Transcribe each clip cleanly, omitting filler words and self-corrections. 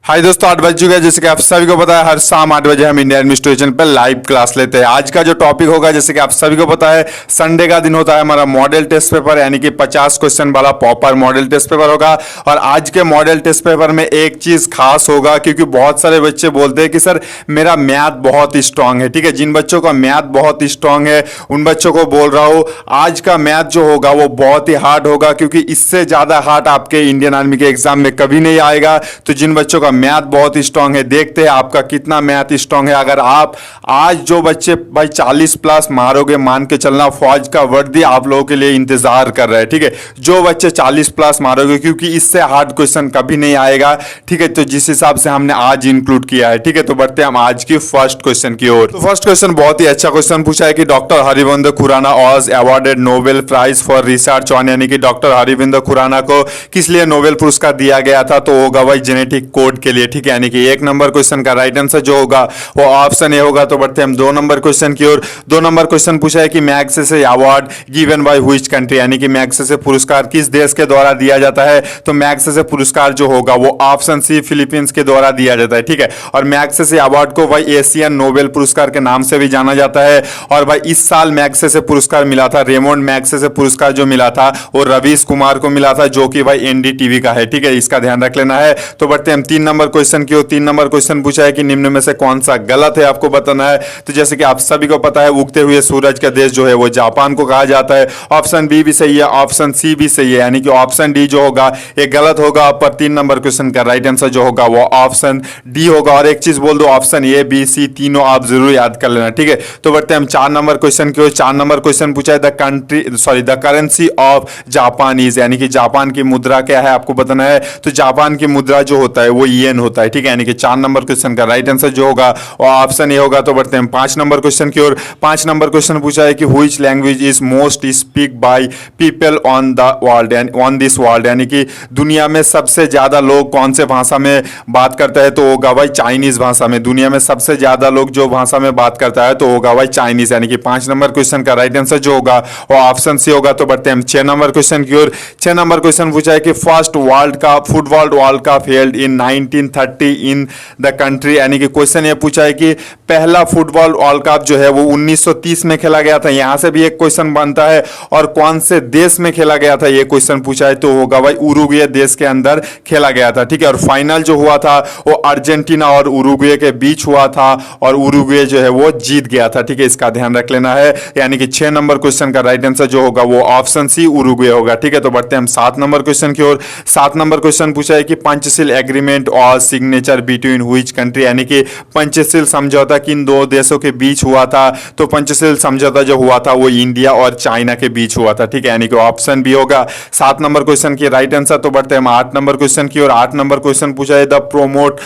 हाय दोस्तों, 8 बज चुके हैं। जैसे कि आप सभी को पता है, हर शाम 8 बजे हम इंडियन एडमिनिस्ट्रेशन पर लाइव क्लास लेते हैं। आज का जो टॉपिक होगा, जैसे कि आप सभी को पता है, संडे का दिन होता है हमारा मॉडल टेस्ट पेपर, यानी कि 50 क्वेश्चन वाला प्रॉपर मॉडल टेस्ट पेपर होगा। और आज के मॉडल टेस्ट पेपर में एक चीज खास होगा, क्योंकि बहुत सारे बच्चे बोलते हैं कि सर मेरा मैथ बहुत स्ट्रांग है। ठीक है, जिन बच्चों का मैथ बहुत स्ट्रांग है उन बच्चों को बोल रहा हूं, आज का मैथ जो होगा वो बहुत ही हार्ड होगा, क्योंकि इससे ज्यादा हार्ड आपके इंडियन आर्मी के एग्जाम में कभी नहीं आएगा। तो जिन बच्चों का मैथ बहुत स्ट्रांग है, देखते हैं आपका कितना मैथ स्ट्रांग है। अगर आप आज जो बच्चे भाई 40 प्लस मारोगे, मान के चलना फौज का वर्दी आप लोगों के लिए इंतजार कर रहा है। ठीक है, जो बच्चे 40 प्लस मारोगे, क्योंकि इससे हार्ड क्वेश्चन कभी नहीं आएगा। ठीक है, तो जिस हिसाब से हमने आज इंक्लूड किया है। ठीक है, तो बढ़ते हैं हम आज की फर्स्ट क्वेश्चन की ओर। तो फर्स्ट क्वेश्चन बहुत ही अच्छा क्वेश्चन पूछा है कि doctor Harivansh Khurana was awarded Nobel prize for research on, यानी कि डॉक्टर हरिवंश खुराना को किस लिए नोबेल पुरस्कार दिया गया था? तो होगा भाई जेनेटिक कोड के लिए। ठीक है, यानी कि एक नंबर क्वेश्चन का राइट आंसर जो होगा वो ऑप्शन ए होगा। तो बढ़ते हैं हम 2 नंबर क्वेश्चन की ओर। 2 नंबर क्वेश्चन पूछा है कि Magsaysay award given by which country, यानी कि मैग्सेसे पुरस्कार किस देश के द्वारा दिया जाता है? तो मैग्सेसे पुरस्कार जो होगा वो ऑप्शन सी फिलीपींस के द्वारा दिया जाता है। ठीक है, और मैग्सेसे अवार्ड को भाई एशियन नोबेल पुरस्कार के नाम से भी जाना जाता है। और भाई इस साल मैग्सेसे पुरस्कार मिला था, रेमोंड मैग्सेसे पुरस्कार जो मिला था वो रवीश कुमार को मिला था, जो कि भाई एनडीटीवी का है। ठीक है, इसका ध्यान रख लेना है। तो बढ़ते हैं हम 3 नंबर क्वेश्चन की ओर। 3 नंबर क्वेश्चन पूछा है कि निम्न में से कौन सा गलत है, आपको बताना है। तो जैसे कि आप सभी को पता है, उगते हुए सूरज का देश जो है वो जापान को कहा जाता है। ऑप्शन बी भी सही है, ऑप्शन सी भी सही है, यानी कि ऑप्शन डी जो होगा ये गलत होगा। पर 3 नंबर क्वेश्चन का राइट आंसर जो होगा वो ऑप्शन डी होगा। और एक चीज बोल दो, ऑप्शन ए बी सी तीनों आप जरूर याद कर लेना। ठीक है, तो बढ़ते हैं हम 4 नंबर क्वेश्चन की ओर। 4 नंबर क्वेश्चन पूछा है the currency of Japan is, यानी कि जापान की मुद्रा क्या है, आपको बताना है। तो जापान की मुद्रा जो होता है वो येन होता है। ठीक है, यानी कि 4 नंबर क्वेश्चन का राइट आंसर जो होगा वो ऑप्शन ए होगा। तो बढ़ते हैं 5 नंबर क्वेश्चन की ओर। 5 नंबर क्वेश्चन पूछा है कि which language is most speak by people on the world, on this world, यानी कि दुनिया में सबसे ज्यादा लोग कौन से भाषा में बात करते हैं? तो होगा भाई चाइनीज भाषा में। दुनिया में सबसे ज्यादा लोग जो भाषा में बात करता है तो होगा भाई चाइनीज, यानी कि 5 नंबर क्वेश्चन का राइट आंसर जो होगा वो ऑप्शन सी होगा। तो बढ़ते हैं हम 6 नंबर क्वेश्चन की ओर। 6 नंबर क्वेश्चन पूछा है कि first world cup football world cup held in 1930 in the country, यानी कि क्वेश्चन ये पूछा है कि पहला फुटबॉल वर्ल्ड कप जो है वो 1930 में खेला गया था। यहां से भी एक क्वेश्चन बनता है, और कौन से देश में खेला गया था ये क्वेश्चन पूछा है। तो होगा भाई उरुग्वे देश के अंदर खेला गया था। ठीक है, और फाइनल जो हुआ था वो अर्जेंटीना और उरुग्वे के बीच हुआ था, और उरुग्वे जो है वो जीत गया था। ठीक है, इसका ध्यान रख लेना है। यानी कि 6 नंबर क्वेश्चन का राइट आंसर जो होगा वो ऑप्शन सी उरुग्वे होगा। ठीक है, तो बढ़ते हैं हम 7 नंबर क्वेश्चन की ओर। 7 नंबर क्वेश्चन पूछा है कि पंचशील एग्रीमेंट और सिग्नेचर बिटवीन व्हिच कंट्री, यानी कि पंचशील समझौता किन 2 देशों के बीच हुआ था? तो पंचशील समझौता जो हुआ था वो इंडिया और चाइना के बीच हुआ था। ठीक है, यानी कि ऑप्शन बी होगा 7 नंबर क्वेश्चन की राइट आंसर। तो बढ़ते हैं हम 8 नंबर क्वेश्चन की ओर। 8 नंबर क्वेश्चन पूछा है the promote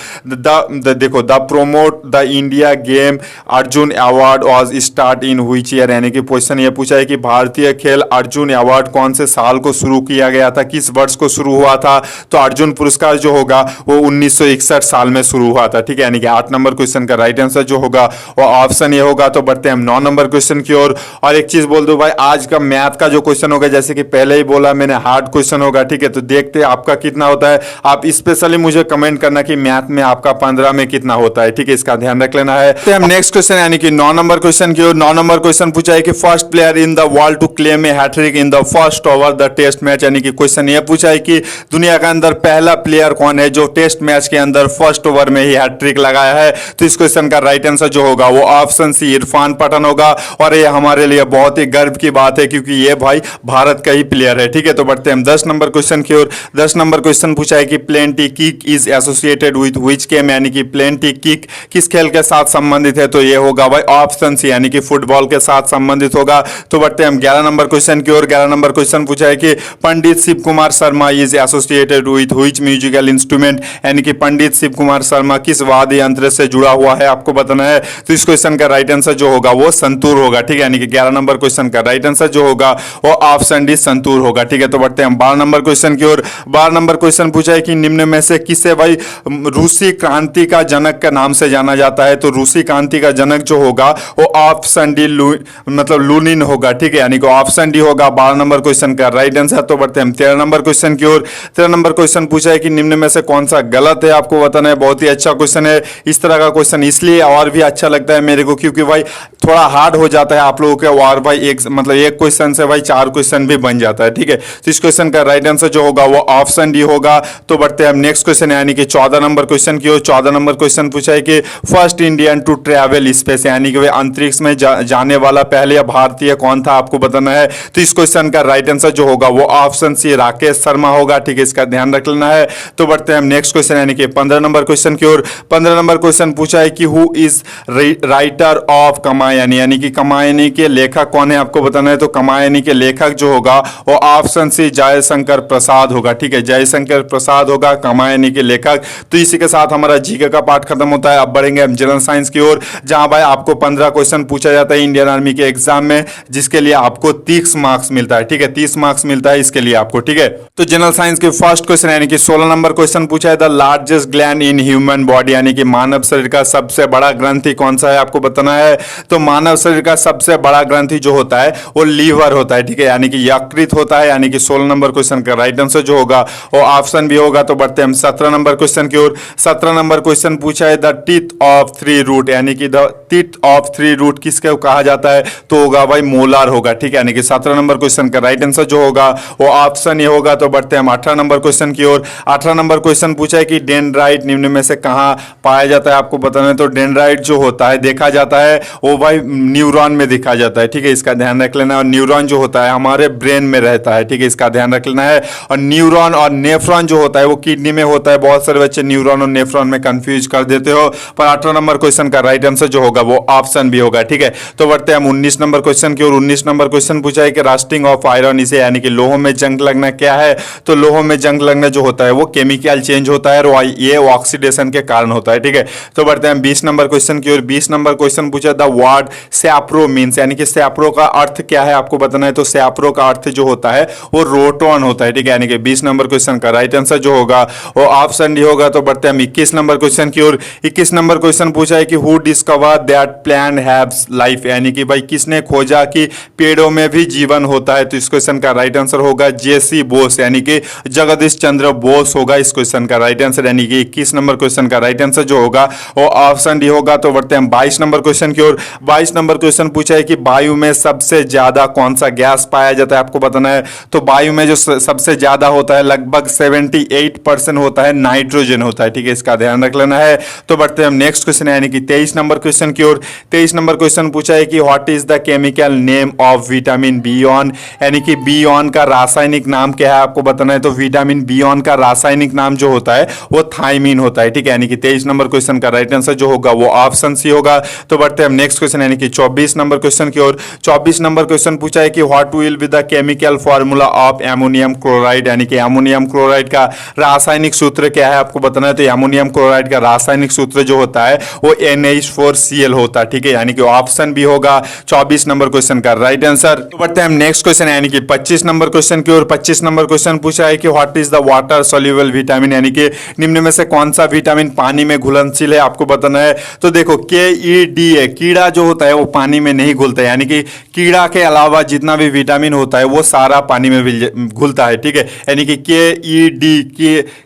the India game Arjun award was start in which year, यानी कि क्वेश्चन ये पूछा है कि भारतीय खेल अर्जुन अवार्ड कौन से साल को शुरू किया गया था, किस वर्ष को शुरू हुआ था? तो अर्जुन पुरस्कार जो होगा वो 1961 साल में शुरू हुआ था। ठीक है, यानी कि 8 नंबर क्वेश्चन का राइट आंसर जो होगा वो ऑप्शन ए होगा। तो बढ़ते हैं हम 9 नंबर क्वेश्चन की ओर। और एक चीज बोल दो भाई, आज का मैथ का जो क्वेश्चन होगा, जैसे कि पहले ही बोला मैंने, हार्ड क्वेश्चन होगा। ठीक है, तो देखते हैं आपका कितना होता है। आप स्पेशली मुझे कमेंट करना कि मैथ में आपका 15 में कितना होता है। ठीक है, इसका ध्यान रख लेना है। तो हम नेक्स्ट क्वेश्चन यानी कि 9 नंबर क्वेश्चन की ओर। 9 नंबर क्वेश्चन पूछा है कि first player in the world to claim a hattrick in the first over the test match, यानी कि क्वेश्चन ये पूछा है कि दुनिया के अंदर पहला प्लेयर कौन है जो टेस्ट मैच के अंदर फर्स्ट ओवर में ही हैट्रिक लगाया है? तो इस क्वेश्चन का राइट आंसर जो होगा वो ऑप्शन सी इरफान पठान होगा। और ये हमारे लिए बहुत ही गर्व की बात है, क्योंकि ये भाई भारत का ही प्लेयर है। ठीक है, तो बढ़ते हैं हम 10 नंबर क्वेश्चन की ओर। 10 नंबर क्वेश्चन पूछा है कि plenty kick is associated with which game, यानी कि प्लेंटी किक किस खेल के साथ संबंधित है? तो ये होगा भाई ऑप्शन सी, यानी कि फुटबॉल के साथ संबंधित होगा। तो बढ़ते हैं हम 11 नंबर क्वेश्चन की ओर। 11 नंबर क्वेश्चन पूछा है कि Pandit Shiv Kumar Sharma is associated with which musical instrument, यानी कि पंडित शिव कुमार शर्मा किस वाद्य यंत्र से जुड़ा हुआ है, आपको बताना है। तो इस क्वेश्चन का राइट आंसर जो होगा वो संतूर होगा। ठीक है, यानी कि 11 नंबर क्वेश्चन का राइट आंसर जो होगा वो ऑप्शन डी संतूर होगा। ठीक है, तो बढ़ते हैं हम 12 नंबर क्वेश्चन की ओर। 12 नंबर क्वेश्चन पूछा है कि निम्न में से किसे भाई रूसी क्रांति का जनक के नाम से जाना जाता है? तो रूसी क्रांति का जनक जो होगा वो ऑप्शन डी मतलब लूनिन होगा। ठीक है, यानी कि ऑप्शन डी होगा 12 नंबर क्वेश्चन का राइट आंसर। तो बढ़ते हैं हम 13 नंबर क्वेश्चन की ओर। 13 नंबर क्वेश्चन पूछा है कि निम्न में से कौन सा गलत गलत है आपको बताना है। बहुत ही अच्छा क्वेश्चन है। इस तरह का क्वेश्चन इसलिए और भी अच्छा लगता है मेरे को क्योंकि भाई थोड़ा हार्ड हो जाता है आप लोगों के, और भाई एक मतलब एक क्वेश्चन से भाई 4 क्वेश्चन भी बन जाता है, ठीक है। तो इस क्वेश्चन का राइट आंसर जो होगा वो ऑप्शन डी होगा। तो बढ़ते हैं हम नेक्स्ट क्वेश्चन यानी कि 14 नंबर क्वेश्चन की ओर। 14 नंबर क्वेश्चन पूछा है कि first Indian to travel space यानी कि वे अंतरिक्ष में जाने वाला पहले भारतीय कौन था आपको बताना है। तो इस क्वेश्चन का राइट आंसर जो होगा वो ऑप्शन सी राकेश शर्मा होगा, ठीक है। इसका ध्यान रख लेना है। तो बढ़ते हैं हम नेक्स्ट क्वेश्चन यानी कि 15 नंबर क्वेश्चन की ओर। 15 नंबर क्वेश्चन पूछा है कि who is writer of Kamayani यानी कि कामायनी के लेखक कौन है आपको बताना है। तो कामायनी के लेखक जो होगा वो ऑप्शन सी जयशंकर प्रसाद होगा, ठीक है। जयशंकर प्रसाद होगा कामायनी के लेखक। तो इसी के साथ हमारा जीके का पार्ट खत्म होता है। अब बढ़ेंगे हम जनरल साइंस की ओर, जहां भाई आपको 15 क्वेश्चन पूछा जाता है इंडियन आर्मी के एग्जाम में, जिसके लिए आपको 30 मार्क्स मिलता है, ठीक है। 30 मार्क्स मिलता है इसके लिए आपको, ठीक है। तो जनरल साइंस के फर्स्ट क्वेश्चन यानी कि 16 नंबर क्वेश्चन पूछा है the largest gland in human body यानी कि मानव शरीर का सबसे बड़ा ग्रंथि कौन सा है आपको बताना है। तो मानव शरीर का सबसे बड़ा ग्रंथि जो होता है वो लीवर होता है, ठीक है, यानी कि यकृत होता है। यानी कि 16 नंबर क्वेश्चन का राइट आंसर जो होगा वो ऑप्शन भी होगा। तो बढ़ते हैं हम 17 नंबर क्वेश्चन की ओर। 17 नंबर क्वेश्चन पूछा है द टीथ ऑफ 3 रूट यानी कि द टीथ ऑफ 3 रूट किसके कहा जाता है। तो होगा भाई मोलार होगा, ठीक है। यानी कि 17 नंबर क्वेश्चन का राइट आंसर जो होगा वो ऑप्शन ये होगा। तो बढ़ते हैं हम 18 नंबर क्वेश्चन की ओर। 18 नंबर क्वेश्चन पूछा है कि डेंड्राइट निम्न में से कहां पाया जाता है आपको बताना है। तो डेंड्राइट जो होता है देखा जाता है वो भाई न्यूरॉन में देखा जाता है, ठीक है। इसका ध्यान रख लेना। और न्यूरॉन जो होता है हमारे ब्रेन में रहता है, ठीक है। इसका ध्यान रख लेना है। और न्यूरॉन और नेफ्रॉन जो होता है वो किडनी में होता है। बहुत सारे बच्चे न्यूरॉन और नेफ्रॉन में कंफ्यूज कर देते हो, पर 18 नंबर क्वेश्चन का राइट आंसर जो होगा वो ऑप्शन भी होगा, ठीक है। तो बढ़ते हैं हम 19 नंबर क्वेश्चन की ओर। 19 नंबर क्वेश्चन पूछा है कि रास्टिंग ऑफ आयरन इसे यानी कि लोहों में जंग लगना क्या है। तो लोहों में जंग लगना जो होता है वो केमिकल चेंज होता है और ये ऑक्सीडेशन के कारण होता है, ठीक है। तो बढ़ते हैं हम 20 नंबर क्वेश्चन की ओर। 20 नंबर क्वेश्चन पूछा द वर्ड सैप्रो मींस यानी कि सैप्रो का अर्थ क्या है आपको बताना है। तो सैप्रो का अर्थ जो होता है वो रोटोन होता है, ठीक है। यानी कि 20 नंबर क्वेश्चन का राइट आंसर जो होगा वो ऑप्शन डी होगा। तो बढ़ते हैं हम 21 नंबर क्वेश्चन की ओर। 21 नंबर क्वेश्चन पूछा है कि who discover that plant haves life यानी कि भाई किसने खोजा कि पेड़ों में भी जीवन होता है। तो इस क्वेश्चन का राइट आंसर होगा जेसी बोस यानी कि जगदीश चंद्र बोस होगा इस क्वेश्चन का राइट आंसर। यानी कि 21 नंबर क्वेश्चन का राइट आंसर जो होगा वो ऑप्शन डी होगा। तो बढ़ते हैं 22 नंबर क्वेश्चन की ओर। 22 नंबर क्वेश्चन पूछा है कि वायु में सबसे ज्यादा कौन सा गैस पाया जाता है आपको बताना है। तो वायु में जो सबसे ज्यादा होता है लगभग 78% होता है नाइट्रोजन होता है, ठीक है। इसका ध्यान रख लेना है। तो बढ़ते हैं हम नेक्स्ट क्वेश्चन यानी कि 23 नंबर क्वेश्चन की ओर। 23 नंबर क्वेश्चन पूछा है कि what is the chemical name of vitamin B1 यानी कि B1 का रासायनिक नाम क्या है आपको बताना है। तो विटामिन B1 का रासायनिक नाम जो होता है वो थायमीन होता है, ठीक है। यानी कि 23 नंबर क्वेश्चन का राइट आंसर जो होगा वो ऑप्शन सी होगा। तो बढ़ते हैं हम नेक्स्ट क्वेश्चन यानी कि 24 नंबर क्वेश्चन की ओर। 24 नंबर क्वेश्चन पूछा है कि what will be the chemical formula of ammonium chloride यानी कि एमोनियम क्लोराइड का रासायनिक सूत्र क्या है आपको बताना है। तो एमोनियम क्लोराइड का रासायनिक सूत्र जो होता है वो NH4Cl होता है, ठीक है। यानी कि ऑप्शन भी होगा 24 नंबर क्वेश्चन का राइट आंसर। तो बढ़ते हैं हम नेक्स्ट क्वेश्चन यानी कि 25 नंबर क्वेश्चन की ओर। 25 नंबर क्वेश्चन पूछा है कि what is the water soluble vitamin यानी कि निम्न में से कौन सा विटामिन पानी में घुलनशील है आपको बताना है। तो देखो KEDA कीड़ा जो होता है वो पानी में नहीं घुलता है, यानी कि कीड़ा के अलावा जितना भी विटामिन होता है वो सारा पानी में घुलता है, ठीक है। यानी कि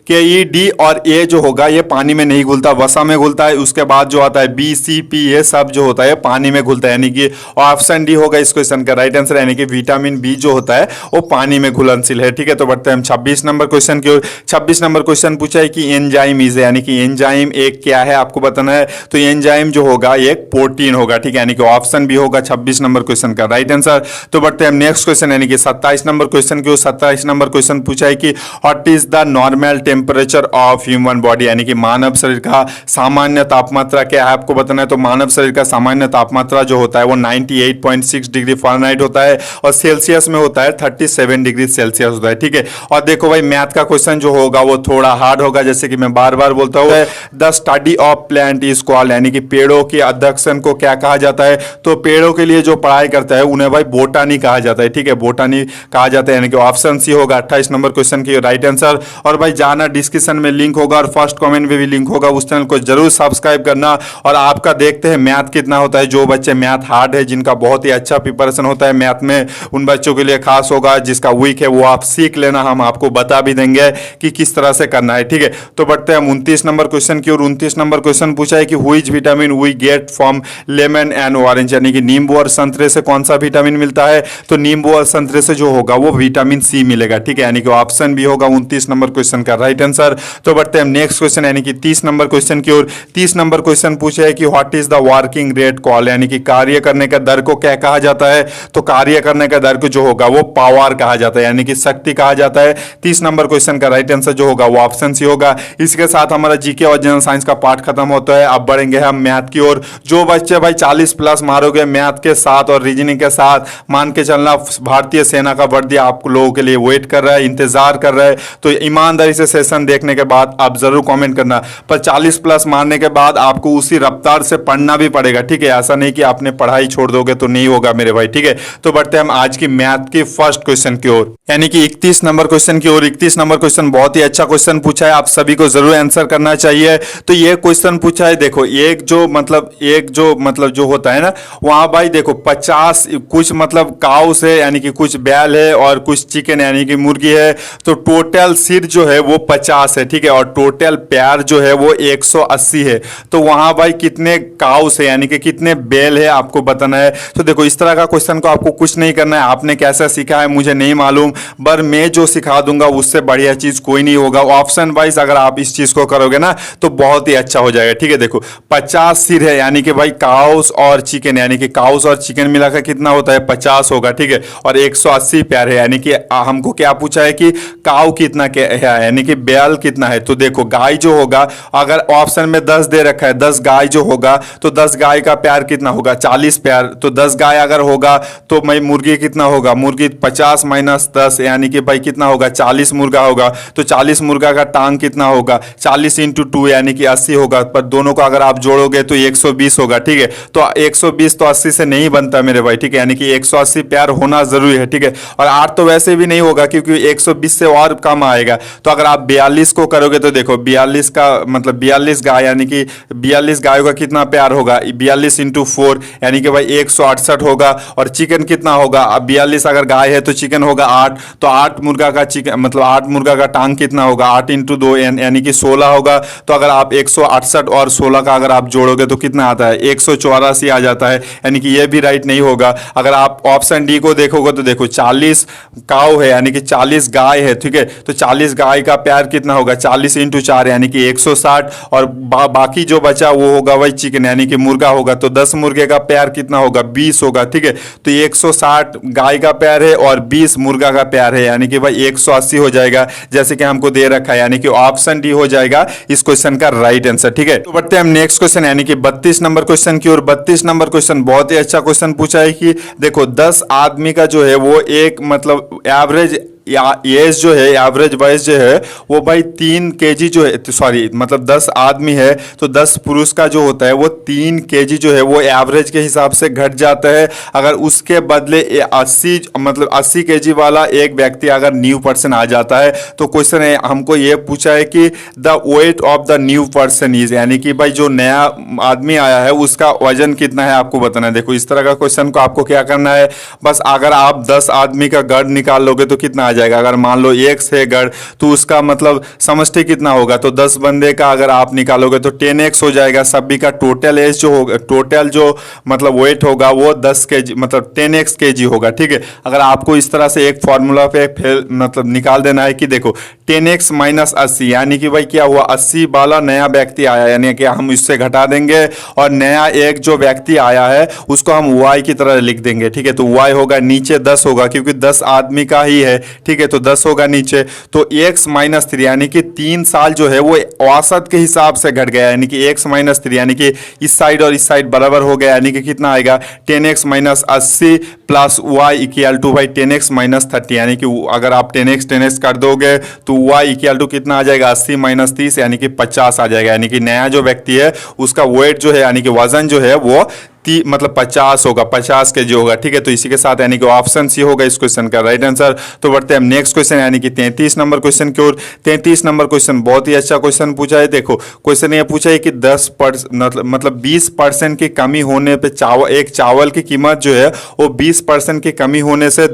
KED और A जो होगा ये पानी में नहीं घुलता, वसा में घुलता है। उसके बाद जो आता है BCP ये सब जो होता है पानी में घुलता है, यानी कि ऑप्शन डी होगा इस क्वेश्चन का राइट आंसर। यानी कि विटामिन बी जो होता है वो पानी में घुलनशील है, ठीक है। तो बढ़ते हैं हम 26 नंबर क्वेश्चन की ओर। 26 नंबर क्वेश्चन पूछा है कि एंजाइम इज यानी कि एंजाइम एक क्या है आपको बताना है। तो एंजाइम जो होगा एक प्रोटीन होगा, ठीक है। यानी कि ऑप्शन भी होगा 26 नंबर क्वेश्चन का राइट आंसर। तो बढ़ते हैं हम नेक्स्ट क्वेश्चन यानी कि 27 नंबर क्वेश्चन की ओर। 27 नंबर क्वेश्चन पूछा है कि what is the normal temperature of human body यानी कि मानव शरीर का सामान्य तापमात्रा क्या है आपको बताना है। तो मानव शरीर का सामान्य तापमात्रा जो होता है वो 98.6 डिग्री फ़ारेनहाइट होता है और सेल्सियस में होता है 37 डिग्री सेल्सियस होता है, ठीक है। और देखो भाई मैथ का क्वेश्चन जो होगा वो थोड़ा हार्ड होगा, जैसे कि मैं बार बार बोलता हूँ the study of plant is called यानी कि पेड़ों के अध्ययन को क्या कहा जाता है। तो पेड़ों के लिए जो पढ़ाई करता है उन्हें भाई बोटानी कहा जाता है, ठीक है। बोटानी कहा जाता है, यानी कि ऑप्शन सी होगा 28 नंबर क्वेश्चन की राइट आंसर। और भाई जाना डिस्क्रिप्शन में लिंक होगा और फर्स्ट कमेंट में भी लिंक होगा, उस चैनल को जरूर सब्सक्राइब करना। और आपका देखते हैं मैथ कितना होता है। जो बच्चे मैथ हार्ड है, जिनका बहुत ही अच्छा प्रिपरेशन होता है मैथ में, उन बच्चों के लिए खास होगा। जिसका वीक है वो आप सीख लेना, हम आपको बता भी देंगे कि किस तरह से करना है, ठीक है। है। तो बढ़ते हैं हम 29 नंबर क्वेश्चन की ओर। 29 नंबर क्वेश्चन पूछा है कि which vitamin we get from lemon and orange, यानी कि नींबू और संतरे से कौन सा विटामिन मिलता है। तो नींबू और संतरे से जो होगा वो विटामिन सी मिलेगा, ठीक है, यानी कि ऑप्शन बी होगा 29 नंबर क्वेश्चन का राइट आंसर। तो बढ़ते हैं हम नेक्स्ट क्वेश्चन यानी कि 30 नंबर क्वेश्चन की ओर। 30 नंबर क्वेश्चन पूछा है कि what is the working rate call, यानी कि कार्य करने का दर को क्या कहा जाता है। तो कार्य करने का दर को जो होगा वो पावर कहा जाता है, यानी कि शक्ति कहा जाता है। 30 नंबर क्वेश्चन का राइट आंसर जो होगा वो ऑप्शन सी होगा। इसके साथ हमारा जीके और जनरल साइंस का पार्ट खत्म होता है। अब बढ़ेंगे हम मैथ की ओर। जो बच्चे भाई 40 प्लस मारोगे मैथ के साथ और रीजनिंग के साथ, मान के चलना भारतीय सेना का वर्दी आप लोगों के लिए वेट कर रहा है, इंतजार कर रहा है। तो ईमानदारी से सेशन देखने के बाद आप जरूर कमेंट करना। पर 40 प्लस मारने के बाद आपको उसी रफ्तार से पढ़ना भी पड़ेगा, ठीक है, ऐसा नहीं कि आपने पढ़ाई छोड़ दोगे तो नहीं होगा मेरे भाई, ठीक है। तो बढ़ते हैं हम आज की मैथ की फर्स्ट क्वेश्चन की ओर, यानी कि 31 नंबर क्वेश्चन की ओर। 31 नंबर क्वेश्चन बहुत ही अच्छा क्वेश्चन पूछा है, आप सभी को जरूर आंसर करना चाहिए। तो ये क्वेश्चन पूछा है, देखो एक जो होता है ना, वहां भाई देखो 50 कुछ मतलब काउस है, यानी कि कुछ बैल है और कुछ चिकन यानी कि मुर्गी है। तो टोटल सिर जो है वो 50 है, ठीक है, और टोटल पैर जो है वो 180 है। तो वहां भाई कितने काउस है यानी कि कितने बैल है आपको बताना है। तो देखो इस तरह का क्वेश्चन को आपको कुछ नहीं करना है, आपने कैसे सीखा है मुझे नहीं मालूम, पर मैं जो सिखा दूंगा उससे बढ़िया चीज कोई नहीं होगा। ऑप्शन वाइज अगर आप इस चीज को करोगे ना तो बहुत ही अच्छा हो जाएगा, ठीक है। देखो 50 सिर है यानी कि भाई काउस और चिकन, यानी कि काउस और चिकन मिलाकर कितना होता है 50 होगा, ठीक है, और 180 पैर है, यानी कि हमको क्या पूछा है कि काउ कितना है यानी कि बैल कितना है। तो देखो गाय जो होगा, अगर ऑप्शन में 10 दे रखा है, 10 गाय जो होगा तो 10 गाय का पैर कितना होगा 40 पैर। तो 10 गाय अगर होगा तो भाई मुर्गी कितना होगा, मुर्गी 50 माइनस 10 यानी कि भाई कितना होगा 40 मुर्गा होगा। तो 40 मुर्गा का टांग कितना होगा 40 इंटू 2 यानी कि 80 होगा, पर दोनों को अगर आप जोड़ोगे तो 120 होगा, ठीक है। तो 120 तो 80 से नहीं बनता मेरे भाई, ठीक है, यानी कि 180 पैर होना जरूरी है, ठीक है। और 8 तो वैसे भी नहीं होगा क्योंकि 120 से और कम आएगा। तो अगर आप 42 को करोगे तो देखो 42 का मतलब 42 गाय यानी कि 42 गायों का कितना पैर होगा 42 इंटू 4 यानी कि भाई 168 होगा। और चिकन कितना होगा, अब 42 अगर गाय है तो चिकन होगा 8, तो 8 मुर्गा का चिकन मतलब 8 मुर्गा का टांग कितना होगा 8 इंटू 2 यानी कि 16 होगा। तो अगर आप 168 और 16 का अगर आप जोड़ोगे तो कितना आता है 184 आ जाता है, यानी कि ये भी राइट नहीं होगा। अगर आप ऑप्शन डी को देखोगे तो देखो 40 काऊ है यानी कि 40 गाय है, ठीक है, तो 40 गाय का पैर कितना होगा 40 इंटू 4 यानी कि 160, और बाकी जो बचा वो होगा वही चिकन यानी कि मुर्गा होगा। तो 10 मुर्गे का पैर कितना होगा 20 होगा, ठीक है। तो 160 गाय का पैर है और 20 मुर्गा का पैर है, यानी कि भाई 180 हो जाएगा जैसे कि हमको दे रखा है, यानी कि ऑप्शन डी हो जाएगा इस क्वेश्चन का राइट आंसर, ठीक है। तो बढ़ते हैं हम नेक्स्ट क्वेश्चन यानी कि 32 नंबर क्वेश्चन की ओर। 32 नंबर क्वेश्चन बहुत ही अच्छा क्वेश्चन पूछा है कि देखो 10 आदमी का जो है वो एक मतलब एवरेज एज जो है एवरेज वाइज जो है वो भाई 3 केजी जो है सॉरी मतलब 10 आदमी है तो 10 पुरुष का जो होता है वो 3 केजी जो है वो एवरेज के हिसाब से घट जाता है। अगर उसके बदले 80 केजी वाला एक व्यक्ति अगर न्यू पर्सन आ जाता है तो क्वेश्चन है हमको ये पूछा है कि the weight of the new person is, यानी कि भाई जो नया आदमी आया है उसका वजन कितना है आपको बताना है। देखो इस तरह का क्वेश्चन को आपको क्या करना है, बस अगर आप 10 आदमी का गढ़ निकाल लोगे तो कितना आ जाएगा। अगर मान लो 1 से गढ़ तो उसका मतलब समष्टि कितना होगा, तो 10 बंदे का अगर आप निकालोगे तो 10x हो जाएगा। सभी का टोटल एज जो होगा टोटल जो मतलब वेट होगा वो 10 केजी मतलब 10x केजी होगा, ठीक है। अगर आपको इस तरह से एक फॉर्मूला पे मतलब निकाल देना है कि देखो 10x माइनस 80 यानी कि भाई क्या हुआ 80 वाला नया व्यक्ति आया यानी कि हम इससे घटा देंगे और नया एक जो व्यक्ति आया है उसको हम y की तरह लिख देंगे, ठीक है। तो y होगा नीचे 10 होगा क्योंकि 10 आदमी का ही है, ठीक है, तो 10 होगा नीचे। तो x माइनस 3 यानी कि 3 साल जो है वो औसत के हिसाब से घट गया यानी कि x माइनस 3 यानी कि इस साइड और इस साइड बराबर हो गया यानी कि कितना आएगा 10x minus 80 plus y equal to भाई 10x माइनस 30 यानी कि अगर आप 10x कर दोगे तो y इक्वल टू कितना आ जाएगा 80 माइनस 30 यानी कि 50 आ जाएगा। यानी कि नया जो व्यक्ति है उसका वेट जो है यानी कि वजन जो है वो मतलब 50 होगा, 50 केजी होगा, ठीक है। तो इसी के साथ यानी कि ऑप्शन सी होगा इस क्वेश्चन का राइट आंसर। तो बढ़ते हैं हम नेक्स्ट क्वेश्चन यानी कि 33 नंबर क्वेश्चन की ओर। 33 नंबर क्वेश्चन बहुत ही अच्छा क्वेश्चन पूछा है। देखो क्वेश्चन ये पूछा है कि 10% मतलब 20% की कमी होने पे एक चावल की कीमत जो है वो 20% की कमी होने से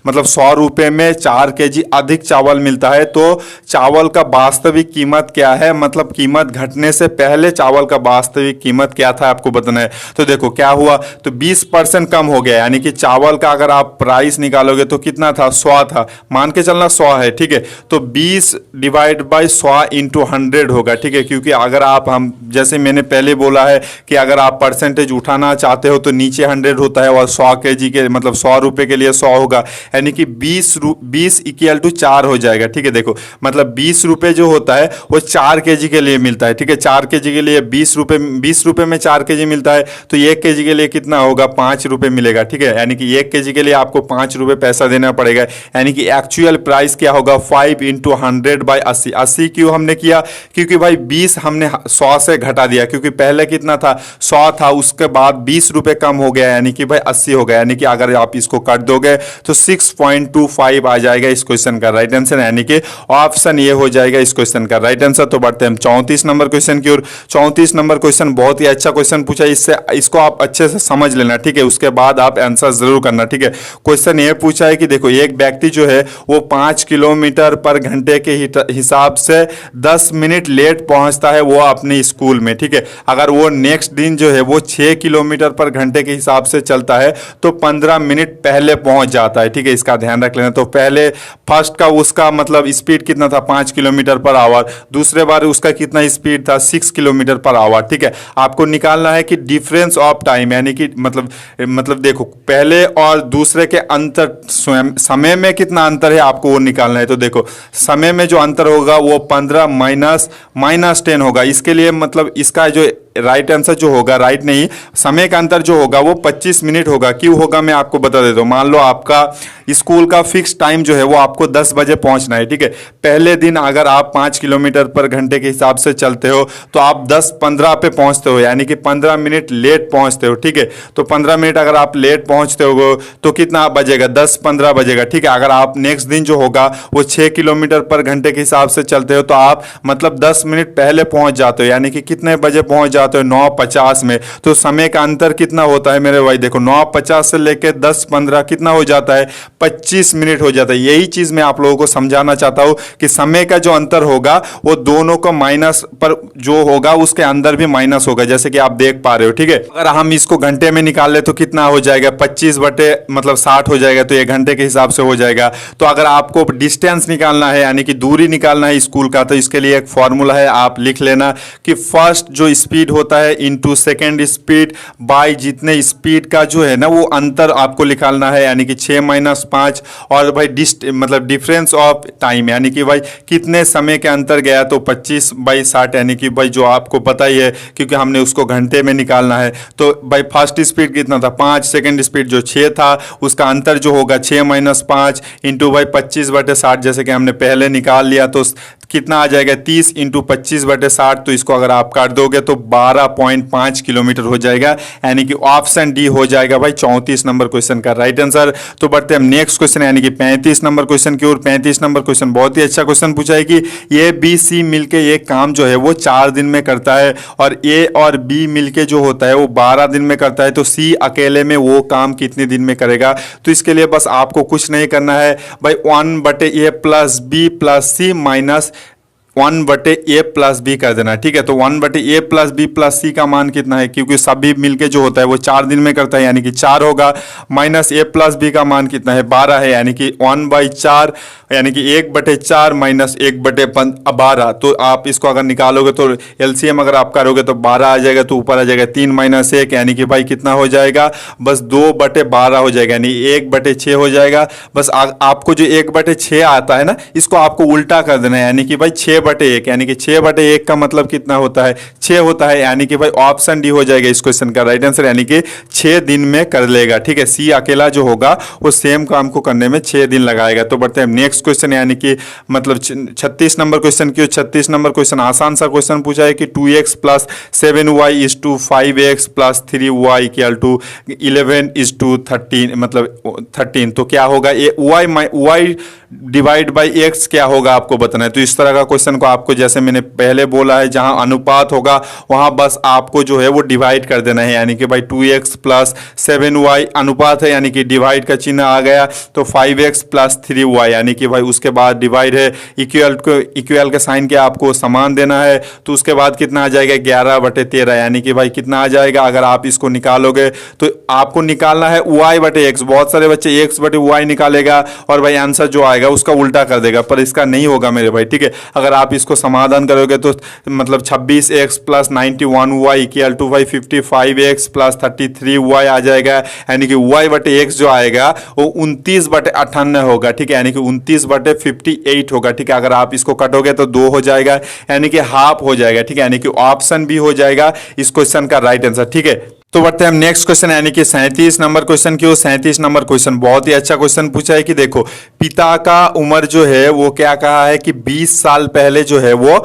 मतलब 100 रुपए में 4 केजी अधिक चावल मिलता है। तो चावल का वास्तविक कीमत क्या है, मतलब कीमत घटने से पहले चावल का वास्तविक कीमत क्या था आपको बताना है। तो देखो क्या हुआ, तो 20% कम हो गया, यानी कि चावल का अगर आप प्राइस निकालोगे तो कितना था, 100 था, मान के चलना 100 है, ठीक है। तो 20 डिवाइड बाई 100 इंटू 100 होगा, ठीक है। क्योंकि अगर आप हम जैसे मैंने पहले बोला है कि अगर आप परसेंटेज उठाना चाहते हो तो नीचे 100 होता है और 100 केजी के मतलब 100 रुपए के लिए 100 होगा, यानी कि 20 इक्वल टू 4 हो जाएगा, ठीक है। देखो मतलब 20 रुपए जो होता है वो 4 केजी के लिए मिलता है, ठीक है। 4 केजी के लिए 20 रुपए में 4 केजी मिलता है, तो 1 केजी के लिए कितना होगा, 5 रुपए मिलेगा, ठीक है। यानी कि 1 केजी के लिए आपको 5 रुपए पैसा देना पड़ेगा, यानी कि एक्चुअल प्राइस क्या होगा, 5 इंटू 100 बाई 80। 80 क्यों हमने किया, क्योंकि भाई 20 हमने 100 से घटा दिया, क्योंकि पहले कितना था, 100 था, उसके बाद 20 रुपए कम हो गया, यानी कि भाई 80 हो गया। यानी कि अगर आप इसको काट दोगे तो 6.25 आ जाएगा इस क्वेश्चन का राइट आंसर, यानी कि ऑप्शन ये हो जाएगा इस क्वेश्चन का राइट आंसर। तो बढ़ते हैं 34 नंबर क्वेश्चन की ओर। 34 नंबर क्वेश्चन बहुत ही अच्छा क्वेश्चन पूछा है, इसको आप अच्छे से समझ लेना, ठीक है। उसके बाद आप आंसर जरूर करना, ठीक है। क्वेश्चन ये पूछा है कि देखो एक व्यक्ति जो है वो 5 किलोमीटर पर घंटे के हिसाब से 10 मिनट लेट पहुंचता है वो अपने स्कूल में, ठीक है। अगर वो नेक्स्ट दिन जो है वो 6 किलोमीटर पर घंटे के हिसाब से चलता है तो 15 मिनट पहले पहुंच जाता है, ठीक है। इसका ध्यान रख लेना। तो पहले फर्स्ट का उसका मतलब स्पीड कितना था, 5 किलोमीटर पर आवर, दूसरे बार उसका कितना स्पीड था, 6 किलोमीटर पर आवर, ठीक है। आपको निकालना है कि डिफरेंस ऑफ टाइम, यानी कि मतलब देखो पहले और दूसरे के अंतर, समय में कितना अंतर है आपको वो निकालना है। तो देखो समय में जो अंतर होगा वो 15 माइनस 10 होगा। इसके लिए मतलब इसका जो राइट आंसर जो होगा, राइट नहीं, समय का अंतर जो होगा वो 25 मिनट होगा। क्यों होगा मैं आपको बता देता हूँ। मान लो आपका स्कूल का फिक्स टाइम जो है वो आपको 10 बजे पहुंचना है, ठीक है। पहले दिन अगर आप 5 किलोमीटर पर घंटे के हिसाब से चलते हो तो आप 10:15 पे पहुंचते हो, यानी कि 15 मिनट लेट पहुंचते हो, ठीक है। तो 15 मिनट अगर आप लेट पहुंचते हो तो कितना बजेगा, 10:15 बजेगा, ठीक है। अगर आप नेक्स्ट दिन जो होगा वो 6 किलोमीटर पर घंटे के हिसाब से चलते हो तो आप मतलब 10 मिनट पहले पहुंच जाते हो, यानी कि कितने बजे पहुंच जाते हो, 9:50 में। तो समय का अंतर कितना होता है मेरे भाई, देखो 9:50 से लेकर 10:15 कितना हो जाता है, 25 मिनट हो जाता है। यही चीज मैं आप लोगों को समझाना चाहता हूं कि समय का जो अंतर होगा वो दोनों को माइनस पर जो होगा उसके अंदर भी माइनस होगा, जैसे कि आप देख पा रहे हो, ठीक है। अगर हम इसको घंटे में निकाल ले तो कितना हो जाएगा, 25 बटे मतलब 60 हो जाएगा, तो 1 घंटे के हिसाब से हो जाएगा। तो अगर आपको डिस्टेंस निकालना है यानी कि दूरी निकालना है स्कूल का, तो इसके लिए एक फॉर्मूला है, आप लिख लेना कि फर्स्ट जो स्पीड होता है इंटू सेकेंड स्पीड बाई जितने स्पीड का जो है ना वो अंतर आपको निकालना है, यानी कि 6 - 5, और भाई मतलब डिफरेंस ऑफ टाइम, यानी कि भाई कितने समय के अंतर गया, तो 25/60, यानी कि भाई जो आपको पता ही है क्योंकि हमने उसको घंटे में निकालना है। तो भाई फर्स्ट स्पीड कितना था 5, सेकेंड स्पीड जो 6 था, उसका अंतर जो होगा 6 - 5 इंटू भाई 25/60, जैसे कि हमने पहले निकाल लिया, तो कितना आ जाएगा 30 इंटू 25/60। तो इसको अगर आप काट दोगे तो 12.5 किलोमीटर हो जाएगा, यानी कि ऑप्शन डी हो जाएगा भाई 34 नंबर क्वेश्चन का राइट आंसर। तो बढ़ते हैं हम नेक्स्ट क्वेश्चन यानी कि 35 नंबर क्वेश्चन की ओर। 35 नंबर क्वेश्चन बहुत ही अच्छा क्वेश्चन पूछा है कि ए बी सी मिलके ये काम जो है वो 4 दिन में करता है और ए और बी मिलके जो होता है वो 12 दिन में करता है, तो सी अकेले में वो काम कितने दिन में करेगा। तो इसके लिए बस आपको कुछ नहीं करना है भाई, 1/a + b + c minus 1/a + b कर देना, ठीक है। तो 1/a + b + c का मान कितना है, क्योंकि सभी मिलके जो होता है वो 4 दिन में करता है, यानी कि 4 होगा, माइनस a + b का मान कितना है 12 है, यानी कि 1/4, यानी कि 1/4 माइनस 1/12। तो आप इसको अगर निकालोगे तो एलसीएम अगर आप करोगे तो 12 आ जाएगा, तो ऊपर आ जाएगा 3 - 1, यानी कि भाई कितना हो जाएगा, बस 2/12 हो जाएगा, यानी 1/6 हो जाएगा। बस आपको जो 1/6 आता है ना, इसको आपको उल्टा कर देना है, यानी कि भाई 6 6/1 यानी कि 6/1 का मतलब कितना होता है, 6 होता है, यानी कि भाई ऑप्शन डी हो जाएगा इस क्वेश्चन का राइट आंसर, यानी कि 6 दिन में कर लेगा। ठीक है, सी अकेला जो होगा वो सेम काम को करने में 6 दिन लगाएगा। तो बढ़ते हैं नेक्स्ट क्वेश्चन, यानी कि मतलब 36 नंबर क्वेश्चन। क्यों 36 नंबर क्वेश्चन? आसान सा क्वेश्चन पूछा है कि 2x + 7y = 5x + 3y = 11:13 मतलब 13। तो क्या होगा ये y डिवाइड बाई x क्या होगा आपको बताना है। तो इस तरह का क्वेश्चन को आपको जैसे मैंने पहले बोला है, जहां अनुपात होगा वहां बस आपको जो है वो डिवाइड कर देना है, यानी कि भाई 2x + 7y अनुपात है, यानी कि डिवाइड का चिन्ह आ गया, तो 5x + 3y यानी कि भाई उसके बाद डिवाइड है, इक्वल का साइन के आपको समान देना है, तो उसके बाद कितना आ जाएगा 11/13, यानी कि भाई कितना आ जाएगा, अगर आप इसको निकालोगे तो आपको निकालना है y/x। बहुत सारे बच्चे x/y निकालेगा और भाई आंसर जो आएगा उसका उल्टा कर देगा, पर इसका नहीं होगा मेरे भाई। ठीक है, अगर आप इसको समाधान करोगे तो मतलब 26x + 91y = भाई 55x + 33y आ जाएगा, यानी कि y/x जो आएगा वो 29/98 होगा। ठीक है, यानी कि 29/58 होगा। ठीक है, अगर आप इसको कटोगे तो 2 हो जाएगा, यानी कि हाफ हो जाएगा। ठीक है, यानी कि ऑप्शन बी हो जाएगा इस क्वेश्चन का राइट आंसर। ठीक है, तो बढ़ते हैं हम नेक्स्ट क्वेश्चन, यानी कि 37 नंबर क्वेश्चन। क्यों 37 नंबर क्वेश्चन? बहुत ही अच्छा क्वेश्चन पूछा है कि देखो पिता का उम्र जो है वो क्या कहा है कि 20 साल पहले जो है वो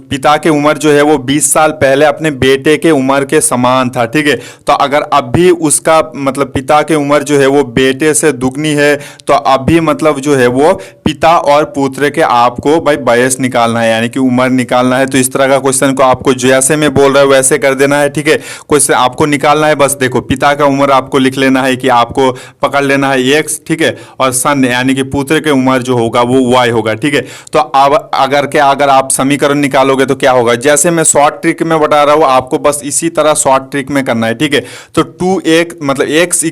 पिता की उम्र जो है वो 20 साल पहले अपने बेटे के उम्र के समान था। ठीक है, तो अगर अभी उसका मतलब पिता की उम्र जो है वो बेटे से दुगनी है, तो अभी मतलब जो है वो पिता और पुत्र के आपको भाई वयस निकालना है, यानी कि उम्र निकालना है। तो इस तरह का क्वेश्चन को आपको जैसे मैं बोल रहा हूँ वैसे कर देना है। ठीक है, क्वेश्चन आपको निकालना है, बस देखो पिता का उम्र आपको लिख लेना है कि आपको पकड़ लेना है x, ठीक है, और सन यानी कि पुत्र के उम्र जो होगा वो y होगा। ठीक है, तो अब अगर आप समीकरण निकालोगे तो क्या होगा, जैसे मैं शॉर्ट ट्रिक में बता रहा हूं आपको बस इसी तरह शॉर्ट ट्रिक में करना है। ठीक है, तो 2x मतलब x =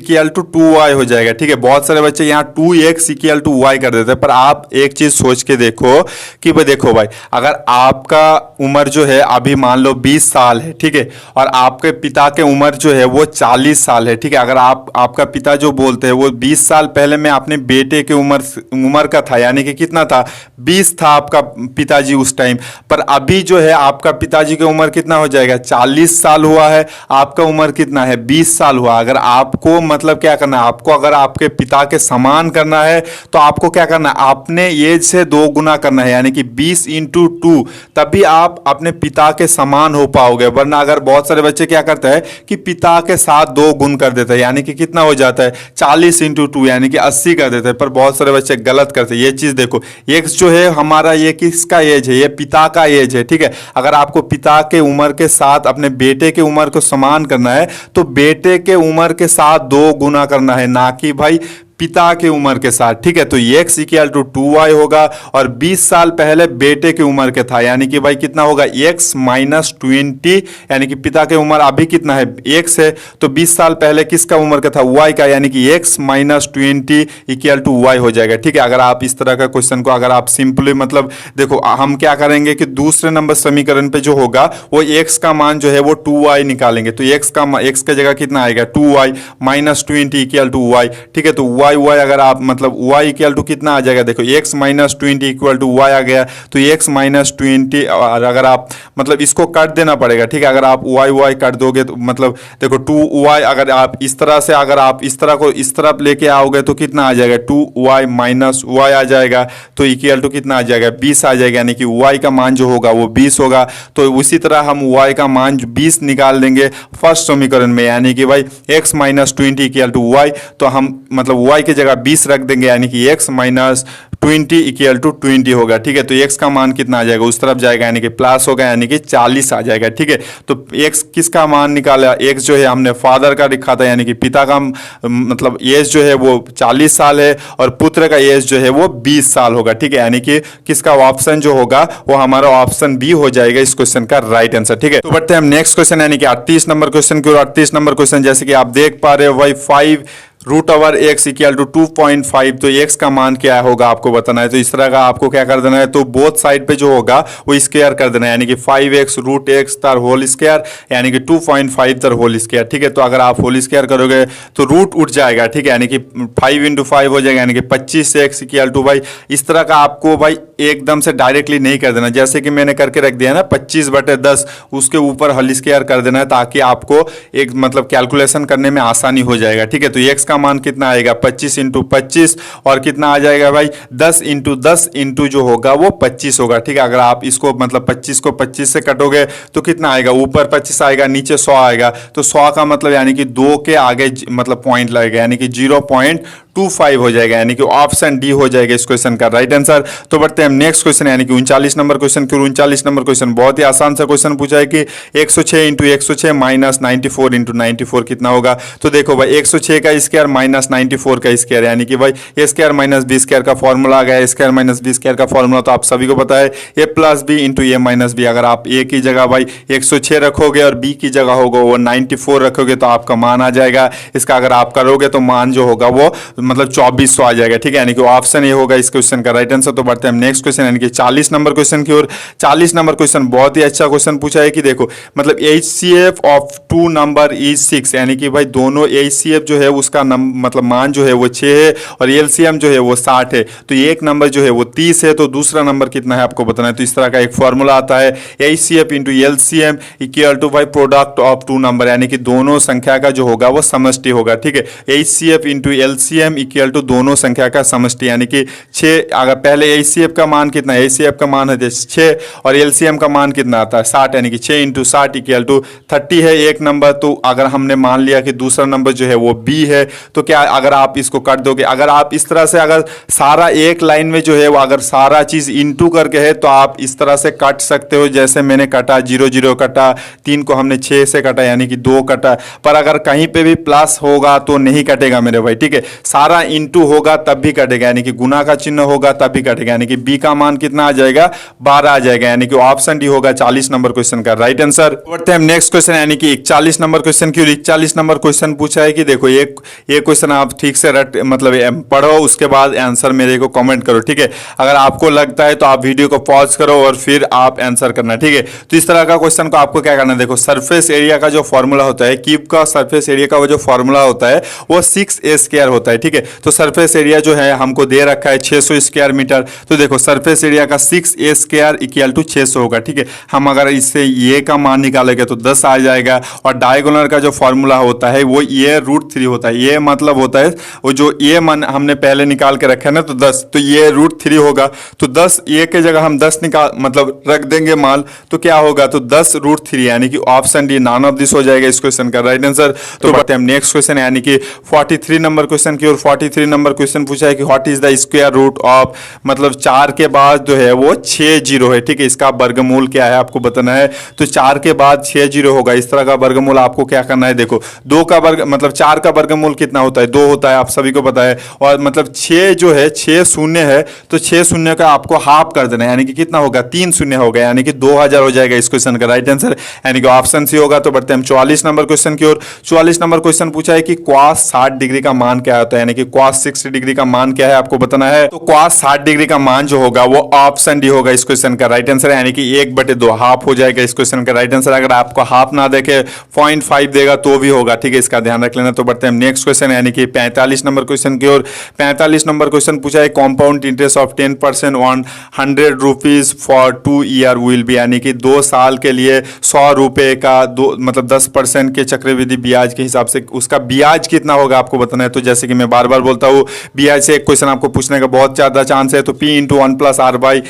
2y हो जाएगा। ठीक है, बहुत सारे बच्चे यहाँ 2x = y कर देते हैं, पर आप एक चीज सोच के देखो कि भाई देखो भाई अगर आपका उम्र जो है अभी मान लो 20 साल है, ठीक है, और आपके पिता के उम्र जो है वो 40 साल है। ठीक है, अगर आपका पिता जो बोलते हैं वो 20 साल पहले मैं अपने बेटे के उम्र का था, यानी कि कितना था 20 था आपका पिताजी उस टाइम, पर अभी जो है आपका पिताजी की उम्र कितना हो जाएगा 40 साल हुआ है, आपका उम्र कितना है 20 साल हुआ। अगर आपको मतलब क्या करना है, आपको अगर आपके पिता के समान करना है तो आपको क्या करना है, अपने एज से 2 गुना करना है, यानी कि 20 × 2, तभी आप अपने पिता के समान हो पाओगे। वरना अगर बहुत सारे बच्चे क्या करते हैं कि पिता के साथ 2 गुण कर देते हैं, यानी कि कितना हो जाता है 40 × 2 यानी कि 80 कर देते हैं, पर बहुत सारे बच्चे गलत करते हैं। ये चीज देखो x जो है हमारा ये किसका एज है, ये पिता का एज है। ठीक है, अगर आपको पिता के उम्र के साथ अपने बेटे के उम्र को समान करना है तो बेटे के उम्र के साथ 2 गुना करना है, ना कि भाई पिता की उम्र के साथ। ठीक है, तो x = 2y होगा, और 20 साल पहले बेटे की उम्र के था, यानी कि भाई कितना होगा x - 20, यानी कि पिता की उम्र अभी कितना है x है, तो 20 साल पहले किसका उम्र का था y का, यानी कि x - 20 = y हो जाएगा। ठीक है, अगर आप इस तरह का क्वेश्चन को अगर आप सिंपली मतलब देखो हम क्या करेंगे कि दूसरे नंबर समीकरण पे जो होगा वो x का मान जो है वो 2y निकालेंगे, तो x की जगह कितना आएगा 2y - 20 = y। ठीक है, तो y अगर आप मतलब y = कितना आ जाएगा, देखो x - 20 = y आ गया, तो x - 20 और अगर आप मतलब इसको काट देना पड़ेगा। ठीक है, अगर आप y काट दोगे तो मतलब देखो 2y, अगर आप इस तरह से अगर आप इस तरह को इस तरफ लेके आओगे तो कितना आ जाएगा 2y - y आ जाएगा, तो इक्वल टू कितना आ जाएगा 20 आ जाएगा, यानी कि y का मान जो होगा वो 20 होगा। तो उसी तरह हम y का मान 20 निकाल देंगे फर्स्ट समीकरण में, यानी कि भाई x - 20 = y, तो हम मतलब y की जगह 20 रख देंगे, यानी कि x - 20 = 20 होगा। ठीक है, तो x का मान कितना आ जाएगा उस तरफ जाएगा, यानी कि प्लस होगा, यानी कि 40 आ जाएगा। ठीक है, तो x किसका मान निकाला, x जो है हमने फादर का लिखा था, यानी कि पिता का मतलब एज जो है वो 40 साल है और पुत्र का एज जो है वो 20 साल होगा। ठीक है, यानी कि किसका ऑप्शन जो होगा वो हमारा ऑप्शन बी हो जाएगा इस क्वेश्चन का राइट आंसर। ठीक है, तो बढ़ते हैं हम नेक्स्ट क्वेश्चन, यानी कि 38 नंबर क्वेश्चन की ओर। 38 नंबर क्वेश्चन जैसे कि आप देख पा रहे हो भाई root over X equal to 2.5, तो एक्स का मान क्या होगा आपको बताना है। तो इस तरह का आपको क्या कर देना है, तो बोथ साइड पे जो होगा वो स्क्वायर कर देना है, यानी कि 5x रूट एक्स तर होल स्क्वायर यानी कि 2.5 तर होल स्क्वायर। ठीक है, तो अगर आप होल स्क्वायर करोगे तो रूट उठ जाएगा। ठीक है, यानी कि 5 × 5 हो जाएगा, यानी कि 25x इक्वल टू भाई इस तरह का आपको भाई एकदम से डायरेक्टली नहीं कर देना, जैसे कि मैंने करके रख दिया ना 25/10 उसके ऊपर होल स्क्वायर कर देना है, ताकि आपको एक मतलब कैलकुलेशन करने में आसानी हो जाएगा। ठीक है, तो x का मान कितना आएगा 25 × 25 और कितना आ जाएगा भाई 10 × 10 इंटू जो होगा वो 25 होगा। ठीक है, अगर आप इसको मतलब 25 को 25 से कटोगे तो कितना आएगा, ऊपर 25 आएगा नीचे 100 आएगा, तो 100 का मतलब यानी कि 2 के आगे मतलब पॉइंट लगेगा, यानी कि 0.25 हो जाएगा, यानी कि ऑप्शन डी हो जाएगा इस क्वेश्चन का राइट आंसर। तो बढ़ते हैं नेक्स्ट क्वेश्चन, यानी कि 39 नंबर क्वेश्चन। क्यों 39 नंबर क्वेश्चन बहुत ही आसान सा क्वेश्चन पूछा है कि 106 × 106 माइनस 94 × 94 कितना होगा। तो देखो भाई 106 का स्क्वायर माइनस 94 का स्क्वायर, यानी कि भाई ए स्क्वायर माइनस बी स्क्वायर का फॉर्मूला आ गया। ए स्क्वायर माइनस बी स्क्वायर का फॉर्मूला तो आप सभी को पता है, ए प्लस बी इंटू ए माइनस बी। अगर आप ए की जगह भाई 106 रखोगे और बी की जगह होगा वो 94 रखोगे तो आपका मान आ जाएगा। इसका अगर आप करोगे तो मान जो होगा वो मतलब 2400 आ जाएगा। ठीक है, यानी कि ऑप्शन ए होगा इस क्वेश्चन का राइट आंसर। तो बढ़ते हैं नेक्स्ट क्वेश्चन, यानी कि 40 नंबर क्वेश्चन की ओर। 40 नंबर क्वेश्चन बहुत ही अच्छा क्वेश्चन पूछा है कि देखो मतलब HCF ऑफ 2 नंबर इज 6, यानी कि भाई दोनों HCF जो है उसका मतलब मान जो है वो 6 है और LCM जो है वो 60 है। तो एक नंबर जो है वो 30 है, तो दूसरा नंबर कितना है आपको बताना है। तो इस तरह का एक फॉर्मूला आता है HCF into LCM equal to भाई प्रोडक्ट ऑफ 2 नंबर, यानी कि दोनों संख्या का जो होगा वो समष्टि होगा। ठीक है, HCF into LCM equal to दोनों संख्या का समष्टि, यानी कि 6। अगर पहले HCF का मान कितना है, HCF का मान है 6 और LCM का मान कितना आता है 60, यानी कि 6 × 60 इक्वल टू 30 है एक नंबर। तो अगर हमने मान लिया कि दूसरा नंबर जो है वो B है, तो क्या अगर आप इसको काट दोगे, अगर आप इस तरह से अगर सारा एक लाइन में जो है वो अगर सारा चीज इंटू करके है तो आप इस तरह से काट सकते हो, जैसे मैंने काटा 0 0 कटा, 3 को हमने 6 से काटा यानी कि 2 कटा। पर अगर कहीं पे भी प्लस होगा तो नहीं कटेगा मेरे भाई। ठीक है, सारा इंटू होगा तब भी कटेगा, यानी कि गुना का चिन्ह होगा तब भी कटेगा, यानी कि बी का मान कितना आ जाएगा 12 आ जाएगा, यानी कि ऑप्शन डी होगा 40 नंबर क्वेश्चन का राइट आंसर। बढ़ते हैं नेक्स्ट क्वेश्चन, यानी कि 41 नंबर क्वेश्चन की। 41 नंबर क्वेश्चन पूछा है कि देखो ये क्वेश्चन आप ठीक से मतलब पढ़ो, उसके बाद आंसर मेरे को कमेंट करो। ठीक है, अगर आपको लगता है तो आप वीडियो को पॉज करो और फिर आप आंसर करना। ठीक है, तो इस तरह का क्वेश्चन को आपको क्या करना है, देखो सरफेस एरिया का जो फॉर्मूला होता है, क्यूब का सरफेस एरिया का वो जो फॉर्मूला होता है वो 6a² होता है। ठीक है, तो सरफेस एरिया जो है हमको दे रखा है 600 स्क्वायर मीटर। तो देखो सरफेस एरिया का 6a² इक्वल टू 600 होगा। ठीक है, हम अगर इससे ये का मान निकालेंगे तो 10 आ जाएगा, और डायगोनल का जो फॉर्मूला होता है वो ये √3 होता है। ये मतलब होता है वो जो ये मान हमने पहले निकाल के रखा है ना, तो 10, तो ये √3 होगा। तो 10 ये के जगह हम 10 निकाल मतलब रख देंगे मान, तो क्या होगा, तो 10 √3, यानी कि option D none of this हो जाएगा इस क्वेश्चन का राइट आंसर। तो बढ़ते हैं नेक्स्ट क्वेश्चन, यानी कि 43 नंबर क्वेश्चन की। और 43 नंबर क्वेश्चन पूछा है कि what is the square root of, मतलब 4 के बाद जो है वो 6 जीरो है। ठीक है, इसका वर्गमूल क्या है आपको बताना है। तो 4 के बाद 6 जीरो होगा, इस तरह का वर्गमूल आपको क्या करना है। देखो 2 का वर्ग मतलब 4 का वर्गमूल कितना होता है, 2 होता है, आप सभी को पता है। और मतलब 6 जो है 6 शून्य है, तो 6 शून्य का आपको हाफ कर देना है, यानी कि कितना होगा 3 शून्य होगा, यानी कि 2000 हो जाएगा इस क्वेश्चन का राइट आंसर, यानी कि ऑप्शन सी होगा। तो बढ़ते हैं हम 44 नंबर क्वेश्चन की ओर। 44 नंबर क्वेश्चन पूछा है कि cos 60 डिग्री का मान क्या होता है, यानी कि cos 60 डिग्री का मान क्या है आपको बताना है। तो cos 60 डिग्री का मान जो होगा वो ऑप्शन डी होगा इस क्वेश्चन का राइट आंसर, यानी कि 1/2 हाफ हो जाएगा इस क्वेश्चन का राइट आंसर। अगर आपको हाफ ना देखे 0.5 देगा तो भी होगा। ठीक है, इसका ध्यान रख लेना। तो बढ़ते हैं नेक्स्ट क्वेश्चन, यानी कि 45 नंबर क्वेश्चन की ओर। 45 नंबर क्वेश्चन पूछा है compound interest of 10% on 100 rupees for 2 year will be, यानी कि 2 साल के लिए 100 रुपए का मतलब 10% के चक्रवृद्धि ब्याज के हिसाब से उसका ब्याज कितना होगा आपको बताना है। तो जैसे कि मैं बार बार बोलता हूँ, ब्याज से एक क्वेश्चन आपको पूछने का बहुत ज्यादा चांस है। तो P × 1 + R by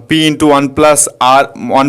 P × 1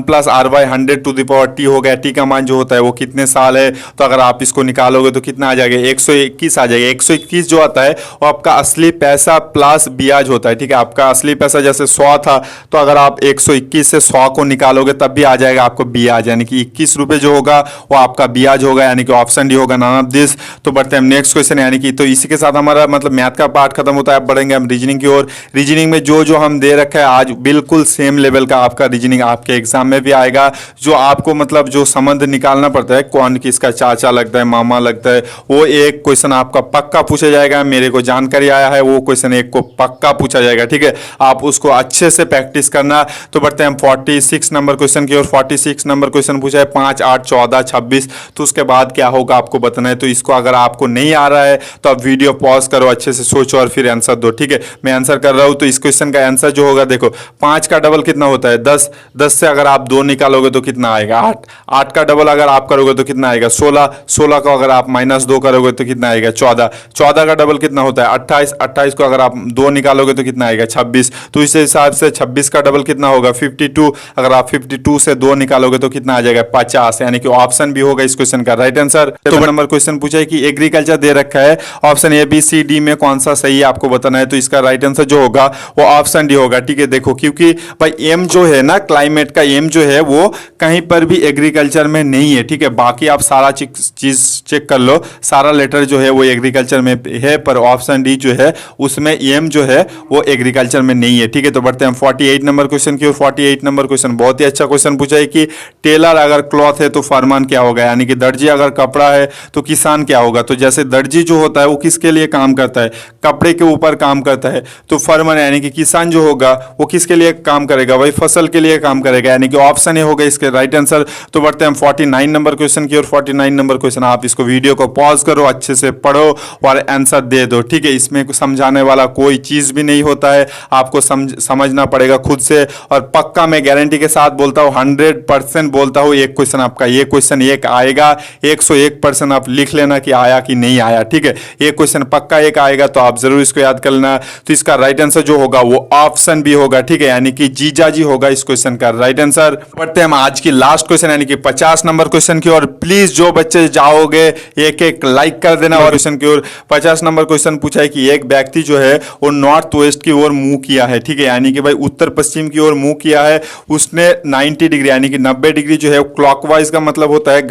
+ R by 100⁻t हो गया। टी का मान जो होता है वो कितने साल है, तो अगर आप इसको निकालोगे तो कितना आ जाएगा 121 आ जाएगा। 121 जो आता है वो आपका असली पैसा प्लस ब्याज होता है। ठीक है, आपका असली पैसा जैसे 100 था, तो अगर आप 121 से 100 को निकालोगे तब भी आ जाएगा आपको ब्याज, यानी कि 21 रुपए जो होगा वो आपका ब्याज होगा, यानी कि ऑप्शन डी होगा नॉन ऑफ दिस। तो बढ़ते हैं नेक्स्ट क्वेश्चन, यानी कि तो इसी के साथ हमारा मतलब मैथ का पार्ट खत्म होता है। अब बढ़ेंगे हम रीजनिंग की ओर। रीजनिंग में जो जो हम दे रखा है आज बिल्कुल बिल्कुल सेम लेवल का आपका रीजनिंग आपके एग्जाम में भी आएगा। जो आपको मतलब जो संबंध निकालना पड़ता है, कौन किसका चाचा लगता है, मामा लगता है, वो एक क्वेश्चन आपका पक्का पूछा जाएगा। मेरे को जानकारी आया है वो क्वेश्चन एक को पक्का पूछा जाएगा, ठीक है। आप उसको अच्छे से प्रैक्टिस करना। तो बढ़ते हैं हम 46 नंबर क्वेश्चन की ओर। 46 नंबर क्वेश्चन पूछा है 5, 8, 14, 26। तो उसके बाद क्या होगा आपको बताना है। तो इसको अगर आपको नहीं आ रहा है तो आप वीडियो पॉज करो, अच्छे से सोचो और फिर आंसर दो, ठीक है। मैं आंसर कर रहा हूं। तो इस क्वेश्चन का आंसर जो होगा, देखो 5 का डबल कितना होता है 10। 10 से अगर आप 2 निकालोगे तो कितना आएगा 8। 8 का डबल अगर आप करोगे तो कितना आएगा 16। 16 को अगर आप -2 करोगे तो कितना आएगा 14। 14 का डबल कितना होता है 28। 28 को अगर आप 2 निकालोगे तो कितना आएगा 26। तो इस हिसाब से 26 का डबल कितना होगा 52। अगर आप 52 से 2 निकालोगे तो कितना आ जाएगा 50। यानी कि ऑप्शन भी होगा इस क्वेश्चन का राइट आंसर। तो नंबर क्वेश्चन पूछा है कि एग्रीकल्चर दे रखा है, option A, B, C, D में कौन सा सही है आपको बताना है। तो इसका राइट आंसर जो होगा वो ऑप्शन डी होगा, ठीक है। देखो क्योंकि भाई एम जो है ना, क्लाइमेट का एम जो है वो कहीं पर भी एग्रीकल्चर में नहीं है, ठीक है। बाकी आप सारा चीज चेक कर लो, सारा लेटर जो है वो एग्रीकल्चर में है, पर ऑप्शन डी जो है उसमें एम जो है वो एग्रीकल्चर में नहीं है, ठीक है। तो बढ़ते हैं 48 नंबर क्वेश्चन की। 48 नंबर क्वेश्चन बहुत ही अच्छा क्वेश्चन पूछा है कि टेलर अगर क्लॉथ है तो फरमान क्या होगा, यानी कि दर्जी अगर कपड़ा है तो किसान क्या होगा। तो जैसे दर्जी जो होता है वो किसके लिए काम करता है, कपड़े के ऊपर काम करता है। तो फरमान यानी कि किसान जो होगा वो किसके लिए काम करेगा, वही फसल के लिए काम करेगा, यानी कि ऑप्शन ए होगा इसके राइट आंसर। तो बढ़ते हैं 49 नंबर क्वेश्चन की। और 49 नंबर क्वेश्चन आप इसको वीडियो को पॉज करो, अच्छे से पढ़ो और आंसर दे दो, ठीक है। इसमें समझाने वाला कोई चीज भी नहीं होता है, आपको समझना पड़ेगा खुद से। और पक्का मैं गारंटी के साथ बोलता हूँ, 100% बोलता हूँ, एक क्वेश्चन आपका ये क्वेश्चन एक आएगा, 101% आप लिख लेना कि आया कि नहीं आया, ठीक है। एक क्वेश्चन पक्का एक आएगा, तो आप जरूर इसको याद कर लेना। तो इसका राइट आंसर जो होगा वो ऑप्शन बी होगा, ठीक है, यानी कि जीजाजी होगा इस क्वेश्चन का राइट आंसर। बढ़ते हैं हम आज की लास्ट क्वेश्चन यानी कि 50 नंबर क्वेश्चन की ओर। प्लीज जो बच्चे जाओगे एक एक लाइक कर देना। और क्वेश्चन की ओर 50 नंबर क्वेश्चन पूछा है कि एक व्यक्ति जो है वो नॉर्थ वेस्ट की ओर मुंह किया है, ठीक है, यानी कि भाई उत्तर पश्चिम की ओर मुंह किया है। उसने 90 डिग्री यानी कि 90 डिग्री जो है क्लॉकवाइज का मतलब होता है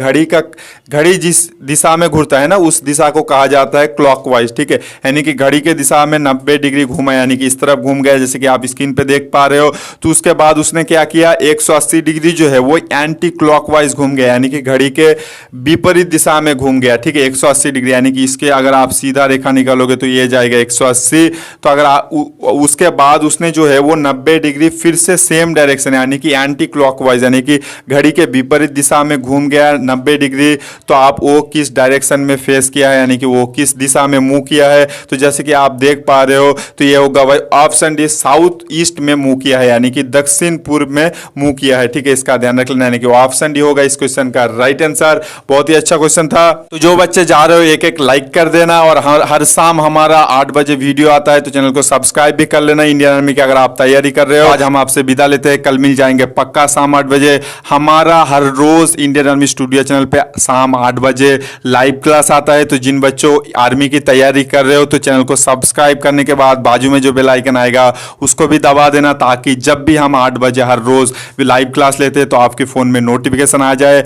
घड़ी जिस दिशा में घूरता है ना उस दिशा को कहा जाता है क्लॉकवाइज, ठीक है। यानी कि घड़ी के दिशा में 90 डिग्री घूमा, यानी कि इस तरफ घूम गया जैसे कि आप स्क्रीन पे देख पा रहे हो। तो उसके बाद उसने क्या किया 180 डिग्री जो है वो एंटी क्लॉकवाइज घूम गया, यानी कि घड़ी के विपरीत दिशा में घूम गया, ठीक है। 180 डिग्री यानी कि इसके अगर आप सीधा रेखा निकालोगे तो ये जाएगा 180। तो अगर उसके बाद उसने जो है वो 90 डिग्री फिर से सेम डायरेक्शन यानी कि एंटी क्लॉकवाइज यानी कि घड़ी के विपरीत दिशा में घूम गया 90 डिग्री। तो आप वो किस डायरेक्शन में फेस किया है, यानी कि वो किस दिशा में मुंह किया है। तो जैसे कि आप देख पा रहे हो तो ये होगा भाई ऑप्शन डी, साउथ ईस्ट में मुंह किया है, यानी कि दक्षिण पूर्व में मुंह किया है, ठीक है। इसका ध्यान रख लेना, यानी कि ऑप्शन डी होगा इस क्वेश्चन का राइट आंसर। बहुत ही अच्छा क्वेश्चन था। तो जो बच्चे जा रहे हो एक एक लाइक कर देना। और हर शाम हमारा 8 बजे वीडियो आता है, तो चैनल को सब्सक्राइब भी कर लेना इंडियन आर्मी की अगर आप तैयारी कर रहे हो। आज हम आपसे विदा लेते हैं, कल मिल जाएंगे पक्का शाम 8 बजे। हमारा हर रोज इंडियन आर्मी स्टूडियो चैनल पे शाम 8 बजे लाइव क्लास आता है। तो जिन बच्चों आर्मी की तैयारी कर रहे हो तो चैनल को सब्सक्राइब करने के बाद बाजू में जो बेल आइकन आएगा उसको भी दबा देना, ताकि जब भी हम 8 बजे हर रोज लाइव क्लास लेते हैं तो आपके फोन में नोटिफिकेशन आ जाए।